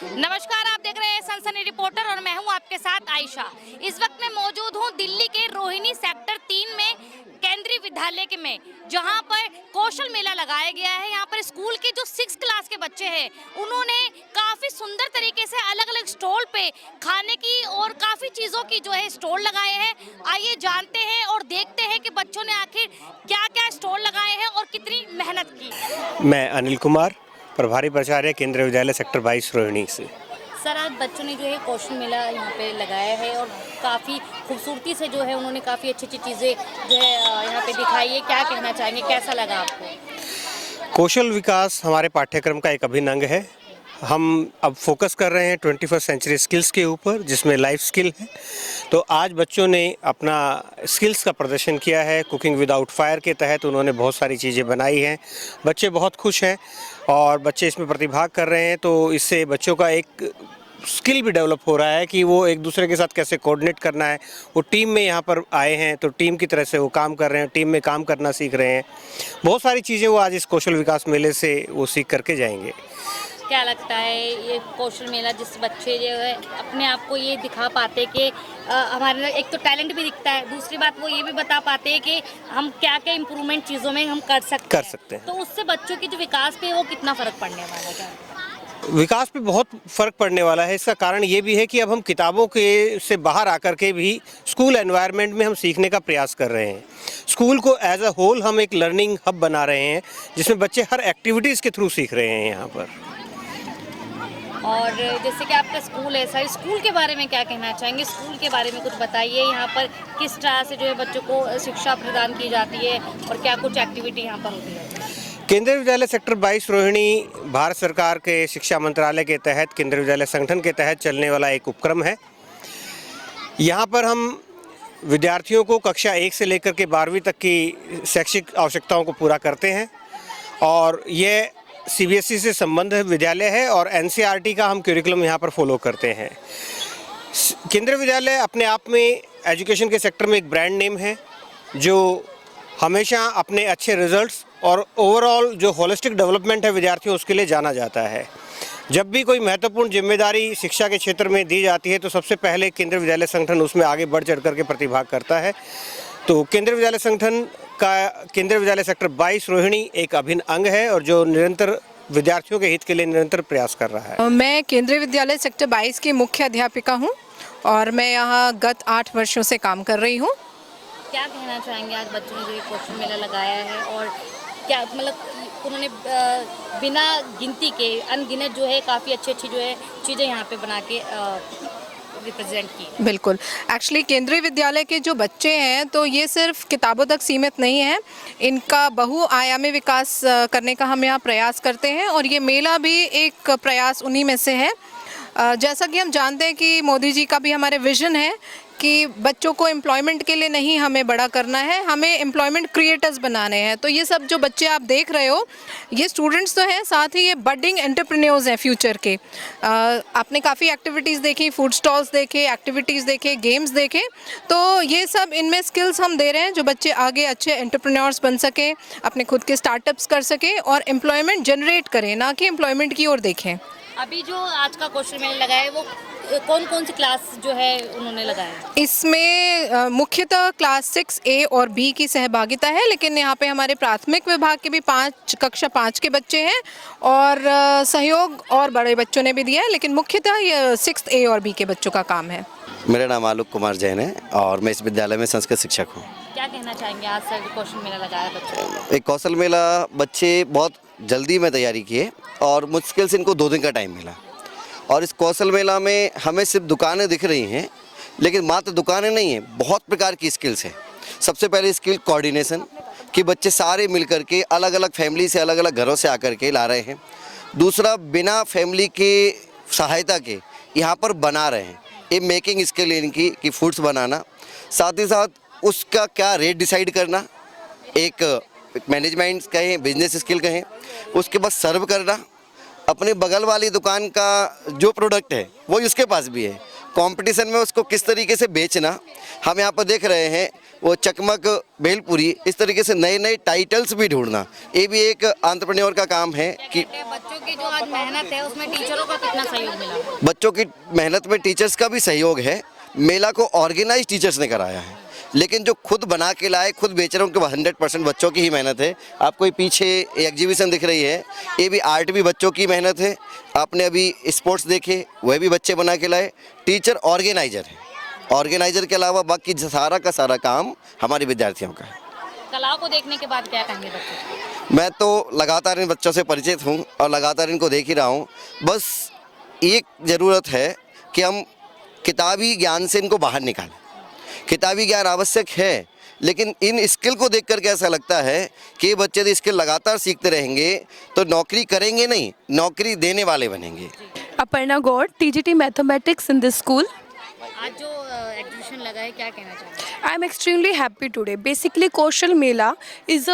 नमस्कार, आप देख रहे हैं सनसनी रिपोर्टर और मैं हूं आपके साथ आयशा। इस वक्त मैं मौजूद हूं दिल्ली के रोहिणी सेक्टर 3 में केंद्रीय विद्यालय में, जहां पर कौशल मेला लगाया गया है। यहां पर स्कूल के जो 6 क्लास के बच्चे हैं, उन्होंने काफी सुंदर तरीके से अलग-अलग स्टॉल पे खाने की और काफी चीजों की जो है स्टॉल लगाए हैं। आइए जानते हैं और देखते हैं कि बच्चों ने आखिर क्या-क्या स्टॉल लगाए हैं और कितनी मेहनत की। मैं अनिल कुमार, प्रभारी प्राचार्य केंद्रीय विद्यालय सेक्टर 22 रोहिणी से। सर, आज बच्चों ने जो है कौशल मेला यहाँ पे लगाया है और काफ़ी खूबसूरती से जो है उन्होंने काफ़ी अच्छी चीज़ें जो है यहाँ पे दिखाई है। क्या कहना चाहेंगे, कैसा लगा आपको? कौशल विकास हमारे पाठ्यक्रम का एक अभिन्न अंग है। हम अब फोकस कर रहे हैं 21st सेंचुरी स्किल्स के ऊपर, जिसमें लाइफ स्किल है। तो आज बच्चों ने अपना स्किल्स का प्रदर्शन किया है। कुकिंग विदाउट फायर के तहत उन्होंने बहुत सारी चीज़ें बनाई हैं। बच्चे बहुत खुश हैं और बच्चे इसमें प्रतिभाग कर रहे हैं। तो इससे बच्चों का एक स्किल भी डेवलप हो रहा है कि वो एक दूसरे के साथ कैसे कोऑर्डिनेट करना है। वो टीम में यहाँ पर आए हैं तो टीम की तरह से वो काम कर रहे हैं, टीम में काम करना सीख रहे हैं। बहुत सारी चीज़ें वो आज इस कौशल विकास मेले से वो सीख करके जाएंगे। क्या लगता है ये कौशल मेला, जिस बच्चे जो है अपने आप को ये दिखा पाते कि हमारे अंदर एक तो टैलेंट भी दिखता है, दूसरी बात वो ये भी बता पाते हैं कि हम क्या क्या इम्प्रूवमेंट चीज़ों में हम कर सकते हैं। तो उससे बच्चों की जो विकास पे वो कितना फ़र्क पड़ने वाला है? क्या विकास पे बहुत फ़र्क पड़ने वाला है। इसका कारण ये भी है कि अब हम किताबों के से बाहर आकर के भी स्कूल एनवायरनमेंट में हम सीखने का प्रयास कर रहे हैं। स्कूल को एज अ होल हम एक लर्निंग हब बना रहे हैं, जिसमें बच्चे हर एक्टिविटीज़ के थ्रू सीख रहे हैं यहाँ पर। और जैसे कि आपका स्कूल है सर, स्कूल के बारे में क्या कहना चाहेंगे? स्कूल के बारे में कुछ बताइए। यहाँ पर किस तरह से जो है बच्चों को शिक्षा प्रदान की जाती है और क्या कुछ एक्टिविटी यहाँ पर होती है? केंद्रीय विद्यालय सेक्टर 22 रोहिणी भारत सरकार के शिक्षा मंत्रालय के तहत केंद्रीय विद्यालय संगठन के तहत चलने वाला एक उपक्रम है। यहाँ पर हम विद्यार्थियों को कक्षा 1 से लेकर के 12वीं तक की शैक्षिक आवश्यकताओं को पूरा करते हैं और ये CBSE से संबद्ध विद्यालय है और NCERT का हम करिकुलम यहाँ पर फॉलो करते हैं। केंद्रीय विद्यालय अपने आप में एजुकेशन के सेक्टर में एक ब्रांड नेम है, जो हमेशा अपने अच्छे रिजल्ट्स और ओवरऑल जो होलिस्टिक डेवलपमेंट है विद्यार्थियों, उसके लिए जाना जाता है। जब भी कोई महत्वपूर्ण जिम्मेदारी शिक्षा के क्षेत्र में दी जाती है तो सबसे पहले केंद्रीय विद्यालय संगठन उसमें आगे बढ़ चढ़ करके प्रतिभाग करता है। तो केंद्रीय विद्यालय संगठन का केंद्रीय विद्यालय सेक्टर 22 रोहिणी एक अभिन्न अंग है और जो निरंतर विद्यार्थियों के हित के लिए निरंतर प्रयास कर रहा है। मैं केंद्रीय विद्यालय सेक्टर 22 की मुख्य अध्यापिका हूं और मैं यहां गत 8 वर्षों से काम कर रही हूं। क्या कहना चाहेंगे, आज बच्चों ने जो ये कौशल मेला लगाया है और क्या मतलब उन्होंने बिना गिनती के अनगिनत जो है काफ़ी अच्छी जो है चीज़ें यहाँ पे बना के रिप्रेजेंट की? बिल्कुल, एक्चुअली केंद्रीय विद्यालय के जो बच्चे हैं तो ये सिर्फ किताबों तक सीमित नहीं है, इनका बहुआयामी विकास करने का हम यहाँ प्रयास करते हैं और ये मेला भी एक प्रयास उन्हीं में से है। जैसा कि हम जानते हैं कि मोदी जी का भी हमारे विज़न है कि बच्चों को एम्प्लॉयमेंट के लिए नहीं हमें बड़ा करना है, हमें एम्प्लॉयमेंट क्रिएटर्स बनाने हैं। तो ये सब जो बच्चे आप देख रहे हो, ये स्टूडेंट्स तो हैं, साथ ही ये बडिंग एंटरप्रेन्योर्स हैं फ्यूचर के। आपने काफ़ी एक्टिविटीज़ देखी, फूड स्टॉल्स देखे, एक्टिविटीज़ देखे, गेम्स देखे, तो ये सब इनमें स्किल्स हम दे रहे हैं जो बच्चे आगे अच्छे एंटरप्रेन्योर्स बन सके, अपने खुद के स्टार्टअप्स कर सके और एम्प्लॉयमेंट जनरेट करें, ना कि एम्प्लॉयमेंट की ओर देखें। अभी जो आज का कौशल मेला लगाया है वो कौन कौन सी क्लास जो है उन्होंने लगाया? इसमें मुख्यतः क्लास 6A और B की सहभागिता है, लेकिन यहाँ पे हमारे प्राथमिक विभाग के भी कक्षा 5 के बच्चे हैं और सहयोग और बड़े बच्चों ने भी दिया है, लेकिन मुख्यतः ये 6A और B के बच्चों का काम है। मेरा नाम आलोक कुमार जैन है और मैं इस विद्यालय में संस्कृत शिक्षक हूँ। क्या कहना चाहेंगे, आज सर कौशल मेला लगाया बच्चों ने? एक कौशल मेला बच्चे बहुत जल्दी में तैयारी किए और मुश्किल से इनको 2 दिन का टाइम मिला और इस कौशल मेला में हमें सिर्फ दुकानें दिख रही हैं, लेकिन मात्र दुकानें नहीं हैं, बहुत प्रकार की स्किल्स हैं। सबसे पहले स्किल कोऑर्डिनेशन कि बच्चे सारे मिलकर के अलग अलग फैमिली से अलग अलग घरों से आकर के ला रहे हैं। दूसरा, बिना फैमिली के सहायता के यहाँ पर बना रहे हैं, ये मेकिंग स्किल इनकी कि फूड्स बनाना। साथ ही साथ उसका क्या रेट डिसाइड करना, एक मैनेजमेंट कहें, बिजनेस स्किल कहें। उसके बाद सर्व करना, अपने बगल वाली दुकान का जो प्रोडक्ट है वो उसके पास भी है, कंपटीशन में उसको किस तरीके से बेचना। हम यहाँ पर देख रहे हैं वो चकमक भेलपुरी, इस तरीके से नए नए टाइटल्स भी ढूंढना, ये भी एक एंटरप्रेन्योर का काम है कि बच्चों की जो आज मेहनत है उसमें टीचरों का कितना सहयोग मिला? बच्चों की मेहनत में टीचर्स का भी सहयोग है। मेला को ऑर्गेनाइज टीचर्स ने कराया है, लेकिन जो खुद बना के लाए, खुद बेच रहे हैं, उनके 100% बच्चों की ही मेहनत है। आपको ये पीछे एग्जीबिशन दिख रही है, ये भी आर्ट भी बच्चों की मेहनत है। आपने अभी स्पोर्ट्स देखे, वह भी बच्चे बना के लाए। टीचर ऑर्गेनाइजर है, ऑर्गेनाइजर के अलावा बाकी सारा का सारा काम हमारे विद्यार्थियों का है। कलाओं को देखने के बाद क्या कहेंगे बच्चे? मैं तो लगातार इन बच्चों से परिचित हूँ और लगातार इनको देख ही रहा हूँ। बस एक ज़रूरत है कि हम किताबी ज्ञान से इनको बाहर निकालें। किताबी ज्ञान आवश्यक है, लेकिन इन स्किल को देख करके ऐसा लगता है कि ये बच्चे यदि स्किल लगातार सीखते रहेंगे तो नौकरी करेंगे नहीं, नौकरी देने वाले बनेंगे। Aparna Gaur, TGT mathematics in this school. आज जो एग्जीबिशन लगा है, क्या कहना चाहेंगे? I am extremely happy today. Basically, Kaushal Mela is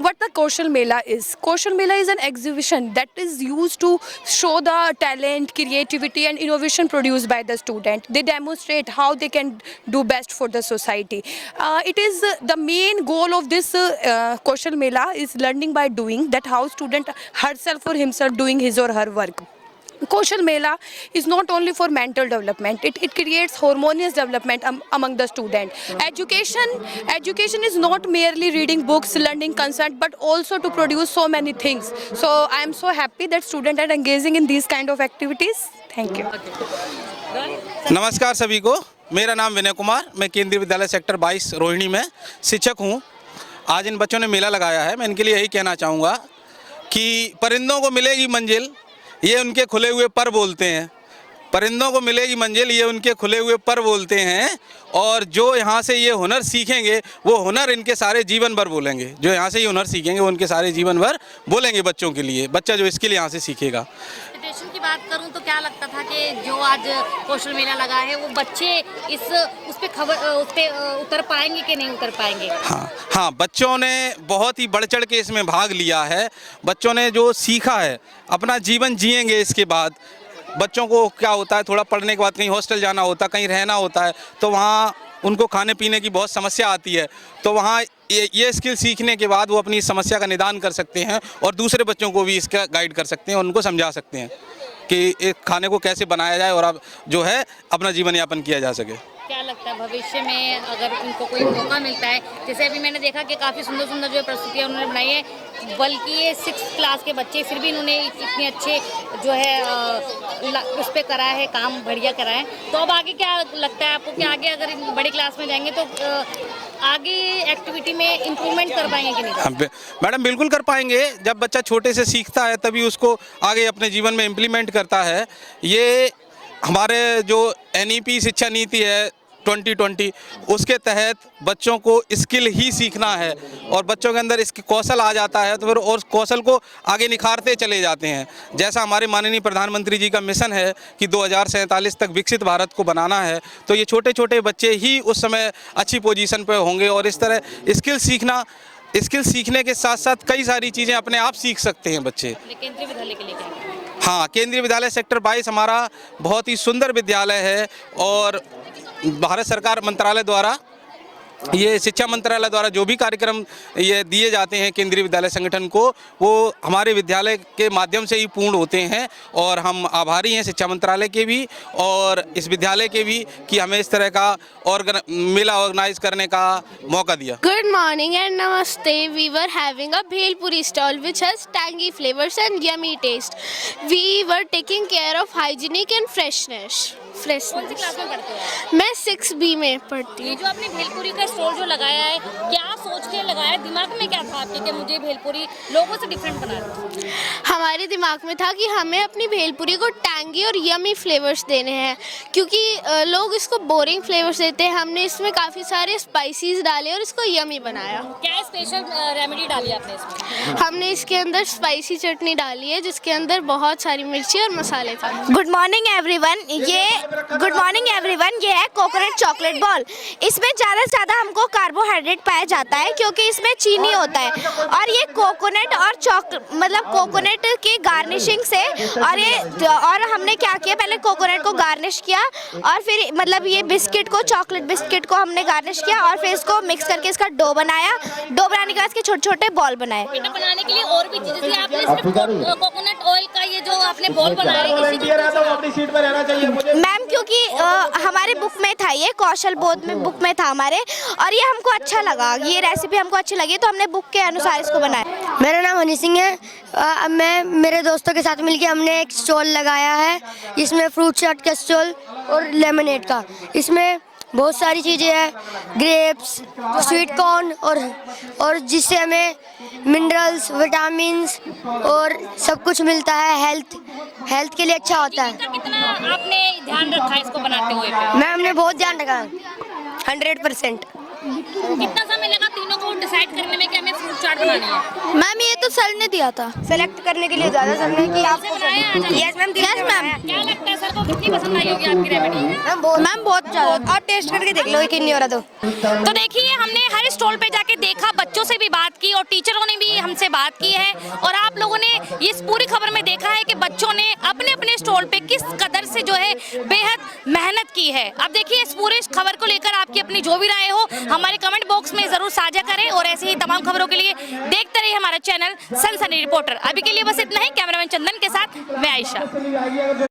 what the Kaushal Mela is. Kaushal Mela is an exhibition that is used to show the talent, creativity, and innovation produced by the student. They demonstrate how they can do best for the society. It is the main goal of this Kaushal Mela is learning by doing. That how student herself or himself doing his or her work. Kaushal Mela is not only for mental development, it creates harmonious development among the student. Education is not merely reading books, learning concept, but also to produce so many things. So I am so happy that students are engaging in these kind of activities. Thank you. नमस्कार सभी को, मेरा नाम विनय कुमार, मैं केंद्रीय विद्यालय sector 22 Rohini में शिक्षक हूँ। आज इन बच्चों ने मेला लगाया है। मैं इनके लिए यही कहना चाहूँगा कि परिंदों को मिलेगी मंजिल, ये उनके खुले हुए पर बोलते हैं। परिंदों को मिलेगी मंजिल, ये उनके खुले हुए पर बोलते हैं। और जो यहाँ से ये हुनर सीखेंगे, वो हुनर इनके सारे जीवन भर बोलेंगे। जो यहाँ से ये हुनर सीखेंगे, वो उनके सारे जीवन भर बोलेंगे बच्चों के लिए। बच्चा जो इसके लिए यहाँ से सीखेगा। एक्सपेक्टेशन की बात करूं तो क्या लगता था कि जो आज कौशल मेला लगा है, वो बच्चे उस पे उतर पाएंगे कि नहीं उतर पाएंगे? हाँ, बच्चों ने बहुत ही बढ़ चढ़ के इसमें भाग लिया है। बच्चों ने जो सीखा है, अपना जीवन जिएंगे। इसके बाद बच्चों को क्या होता है, थोड़ा पढ़ने के बाद कहीं हॉस्टल जाना होता है, कहीं रहना होता है, तो वहाँ उनको खाने पीने की बहुत समस्या आती है। तो वहाँ ये स्किल सीखने के बाद वो अपनी समस्या का निदान कर सकते हैं और दूसरे बच्चों को भी इसका गाइड कर सकते हैं, उनको समझा सकते हैं कि एक खाने को कैसे बनाया जाए और अब जो है अपना जीवन यापन किया जा सके। क्या लगता है भविष्य में अगर उनको कोई मौका मिलता है, जैसे अभी मैंने देखा कि काफ़ी सुंदर सुंदर जो प्रस्तुतियाँ उन्होंने बनाई है, बल्कि ये 6th क्लास के बच्चे, फिर भी इन्होंने इतने अच्छे जो है उस पर करा है, काम बढ़िया करा है। तो अब आगे क्या लगता है आपको कि आगे अगर बड़ी क्लास में जाएंगे तो आगे एक्टिविटी में इम्प्रूवमेंट कर पाएंगे कि नहीं? मैडम बिल्कुल कर पाएंगे। जब बच्चा छोटे से सीखता है तभी उसको आगे अपने जीवन में इम्प्लीमेंट करता है। ये हमारे जो NEP शिक्षा नीति है 2020, उसके तहत बच्चों को स्किल ही सीखना है और बच्चों के अंदर इसके कौशल आ जाता है तो फिर और कौशल को आगे निखारते चले जाते हैं। जैसा हमारे माननीय प्रधानमंत्री जी का मिशन है कि 2047 तक विकसित भारत को बनाना है, तो ये छोटे छोटे बच्चे ही उस समय अच्छी पोजीशन पे होंगे। और इस तरह स्किल सीखने के साथ साथ कई सारी चीज़ें अपने आप सीख सकते हैं बच्चे। केंद्रीय विद्यालय के लिए क्या? हाँ, केंद्रीय विद्यालय सेक्टर 22 हमारा बहुत ही सुंदर विद्यालय है और भारत सरकार मंत्रालय द्वारा, ये शिक्षा मंत्रालय द्वारा जो भी कार्यक्रम ये दिए जाते हैं केंद्रीय विद्यालय संगठन को, वो हमारे विद्यालय के माध्यम से ही पूर्ण होते हैं। और हम आभारी हैं शिक्षा मंत्रालय के भी और इस विद्यालय के भी कि हमें इस तरह का मेला ऑर्गेनाइज करने का मौका दिया। Good morning and namaste. We were having a bhelpuri stall which has tangy flavors and yummy taste. We were taking care of hygienic and freshness. कौन सी क्लास में पढ़ते हो आप? मैं 6B में पढ़ती ये हूँ। जो आपने भेलपुरी का स्टॉल जो लगाया है, क्या सोच के लगाया? दिमाग में क्या था आपके कि मुझे भेलपुरी लोगों से डिफरेंट बनाना है? हमारे दिमाग में था कि हमें अपनी भेलपुरी को टैंगी और यमी फ्लेवर्स देने हैं, क्योंकि लोग इसको बोरिंग फ्लेवर्स देते हैं। हमने इसमें काफ़ी सारे स्पाइसेस डाले और इसको यमी बनाया। क्या स्पेशल रेमेडी डाली आपने इसमें? हमने इसके अंदर स्पाइसी चटनी डाली है जिसके अंदर बहुत सारी मिर्ची और मसाले थे। Good morning everyone. ये गुड मॉर्निंग एवरीवन। ये है कोकोनट चॉकलेट बॉल। इसमें ज़्यादा से ज़्यादा हमको कार्बोहाइड्रेट पाया जाता है क्योंकि इसमें चीनी होता है, और ये कोकोनट और मतलब कोकोनट की गार्निशिंग से, और हमने क्या किया, पहले कोकोनट को गार्निश किया और फिर मतलब ये बिस्किट को, चॉकलेट बिस्किट को हमने गार्निश किया और फिर इसको मिक्स करके इसका डो बनाया। डो बनाने के बाद इसके छोटे छोटे बॉल बनाए। बेटा बनाने के लिए और भी चीजें, जैसे आपने सिर्फ कोकोनट ऑयल का ये जो आपने बॉल बनाया है, मैम क्योंकि हमारे बुक में था, ये कौशल बोध में बुक में था हमारे, और ये हमको अच्छा लगा, ये रेसिपी हमको अच्छी लगी तो हमने बुक के अनुसार इसको बनाया। मेरा नाम हनी सिंह है। मैं मेरे दोस्तों के साथ मिलकर हमने एक स्टॉल लगाया है, इसमें फ्रूट चाट का स्टॉल और लेमनेड का। इसमें बहुत सारी चीज़ें हैं, ग्रेप्स, स्वीट कॉर्न, और जिससे हमें मिनरल्स, विटामिन्स और सब कुछ मिलता है। हेल्थ के लिए अच्छा होता है। कितना आपने ध्यान रखा है इसको बनाते हुए? मैम हमने बहुत ध्यान रखा, 100%। कितना समय लगा तीनों को डिसाइड करने में कि हमें फ्रूट चाट बनानी है? मैम ये तो सर ने दिया था सेलेक्ट करने के लिए ज़्यादा समय कि आप बनाया आज? Yes ma'am. क्या लगता है सर को कितनी पसंद आई होगी आपकी रेमेडी? मैम बहुत ज़्यादा। और टेस्ट करके देख लो कि नहीं हो रहा तो देखिए, हमने हर स्टॉल पे जाके देखा, बच्चों से भी बात की और टीचरों ने भी हमसे बात की है, और आप लोगों ने इस पूरी खबर में देखा है कि बच्चों ने अपने अपने स्टॉल पे किस कदर से जो है बेहद मेहनत की है। अब देखिए, इस पूरे खबर को लेकर आपकी अपनी जो भी राय हो हमारे कमेंट बॉक्स में जरूर साझा करें, और ऐसे ही तमाम खबरों के लिए देखते रहिए हमारा चैनल सनसनी रिपोर्टर। अभी के लिए बस इतना ही। कैमरामैन चंदन के साथ मैं आयशा।